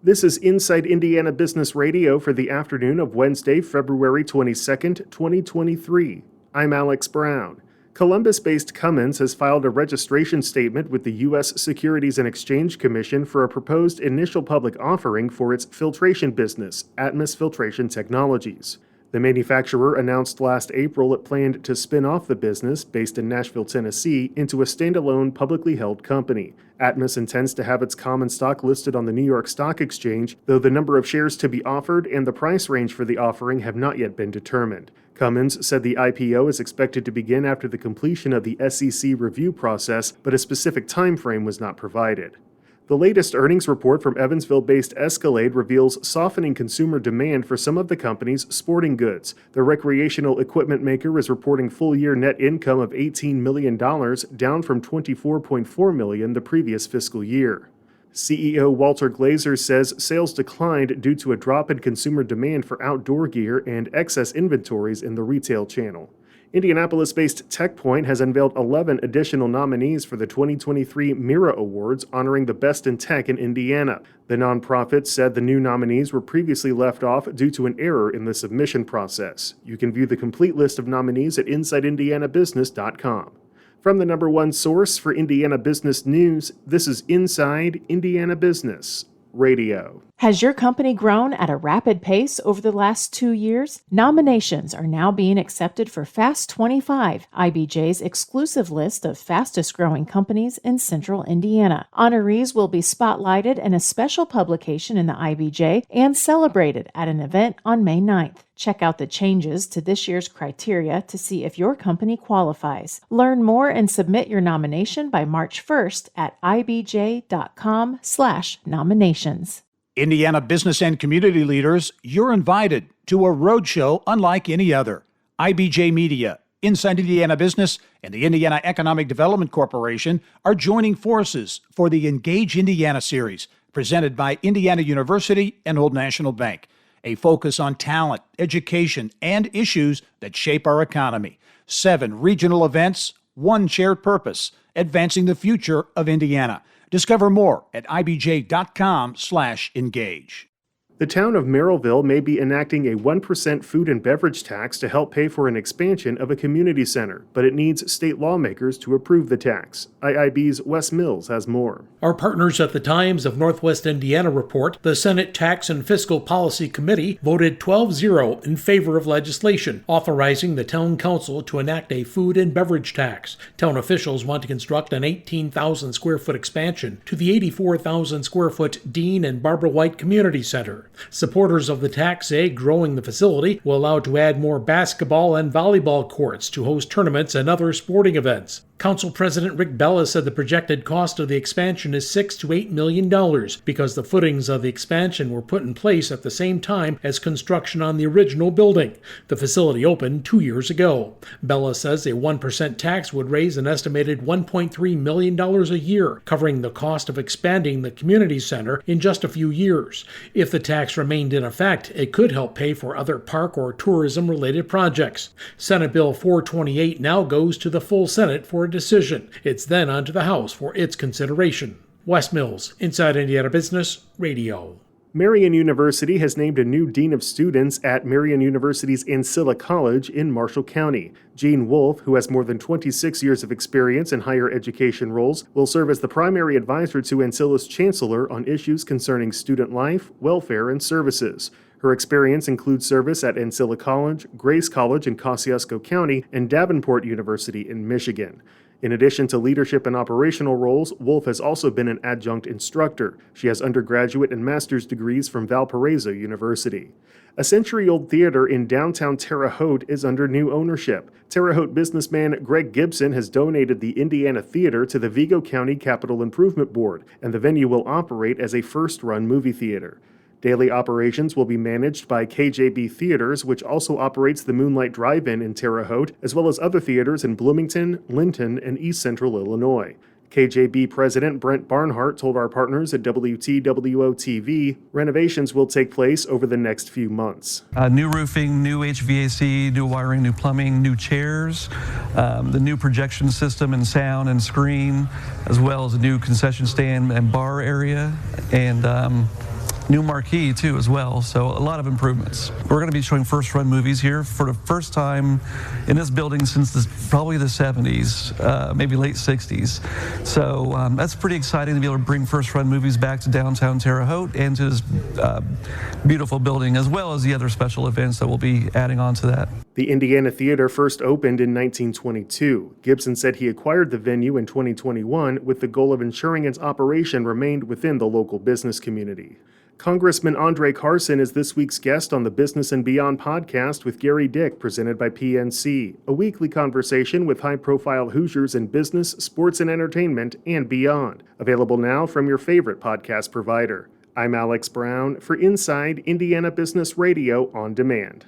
This is Inside Indiana Business Radio for the afternoon of Wednesday, February 22nd, 2023. I'm Alex Brown. Columbus-based Cummins has filed a registration statement with the U.S. Securities and Exchange Commission for a proposed initial public offering for its filtration business, Atmus Filtration Technologies. The manufacturer announced last April it planned to spin off the business, based in Nashville, Tennessee, into a standalone publicly held company. Atmus intends to have its common stock listed on the New York Stock Exchange, though the number of shares to be offered and the price range for the offering have not yet been determined. Cummins said the IPO is expected to begin after the completion of the SEC review process, but a specific time frame was not provided. The latest earnings report from Evansville-based Escalade reveals softening consumer demand for some of the company's sporting goods. The recreational equipment maker is reporting full-year net income of $18 million, down from $24.4 million the previous fiscal year. CEO Walter Glazer says sales declined due to a drop in consumer demand for outdoor gear and excess inventories in the retail channel. Indianapolis-based TechPoint has unveiled 11 additional nominees for the 2023 Mira Awards, honoring the best in tech in Indiana. The nonprofit said the new nominees were previously left off due to an error in the submission process. You can view the complete list of nominees at InsideIndianaBusiness.com. From the number one source for Indiana business news, this is Inside Indiana Business Radio. Has your company grown at a rapid pace over the last 2 years? Nominations are now being accepted for Fast 25, IBJ's exclusive list of fastest growing companies in Central Indiana. Honorees will be spotlighted in a special publication in the IBJ and celebrated at an event on May 9th. Check out the changes to this year's criteria to see if your company qualifies. Learn more and submit your nomination by March 1st at ibj.com/nominations. Indiana business and community leaders, you're invited to a roadshow unlike any other. IBJ Media, Inside Indiana Business, and the Indiana Economic Development Corporation are joining forces for the Engage Indiana series, presented by Indiana University and Old National Bank. A focus on talent, education, and issues that shape our economy. 7 regional events, 1 shared purpose, advancing the future of Indiana. Discover more at ibj.com/engage. The town of Merrillville may be enacting a 1% food and beverage tax to help pay for an expansion of a community center, but it needs state lawmakers to approve the tax. IIB's Wes Mills has more. Our partners at the Times of Northwest Indiana report the Senate Tax and Fiscal Policy Committee voted 12-0 in favor of legislation authorizing the town council to enact a food and beverage tax. Town officials want to construct an 18,000 square foot expansion to the 84,000 square foot Dean and Barbara White Community Center. Supporters of the tax say growing the facility will allow to add more basketball and volleyball courts to host tournaments and other sporting events. Council President Rick Bella said the projected cost of the expansion is $6 to $8 million because the footings of the expansion were put in place at the same time as construction on the original building. The facility opened 2 years ago. Bella says a 1% tax would raise an estimated $1.3 million a year, covering the cost of expanding the community center in just a few years. If the tax remained in effect, it could help pay for other park or tourism-related projects. Senate Bill 428 now goes to the full Senate for a decision. It's then on to the House for its consideration. Wes Mills, Inside Indiana Business Radio. Marian University has named a new Dean of Students at Marian University's Ancilla College in Marshall County. Gene Wolfe, who has more than 26 years of experience in higher education roles, will serve as the primary advisor to Ancilla's chancellor on issues concerning student life, welfare, and services. Her experience includes service at Ancilla College, Grace College in Kosciuszko County, and Davenport University in Michigan. In addition to leadership and operational roles, Wolfe has also been an adjunct instructor. She has undergraduate and master's degrees from Valparaiso University. A century-old theater in downtown Terre Haute is under new ownership. Terre Haute businessman Greg Gibson has donated the Indiana Theater to the Vigo County Capital Improvement Board, and the venue will operate as a first-run movie theater. Daily operations will be managed by KJB Theaters, which also operates the Moonlight Drive-In in Terre Haute, as well as other theaters in Bloomington, Linton, and East Central Illinois. KJB President Brent Barnhart told our partners at WTWO-TV renovations will take place over the next few months. New roofing, new HVAC, new wiring, new plumbing, new chairs, the new projection system and sound and screen, as well as a new concession stand and bar area, and new marquee too as well, so a lot of improvements. We're going to be showing first run movies here for the first time in this building since probably the 70s, maybe late 60s. So that's pretty exciting to be able to bring first run movies back to downtown Terre Haute and to this beautiful building, as well as the other special events that we'll be adding on to that. The Indiana Theater first opened in 1922. Gibson said he acquired the venue in 2021 with the goal of ensuring its operation remained within the local business community. Congressman Andre Carson is this week's guest on the Business and Beyond podcast with Gary Dick, presented by PNC, a weekly conversation with high-profile Hoosiers in business, sports, and entertainment, and beyond. Available now from your favorite podcast provider. I'm Alex Brown for Inside Indiana Business Radio on Demand.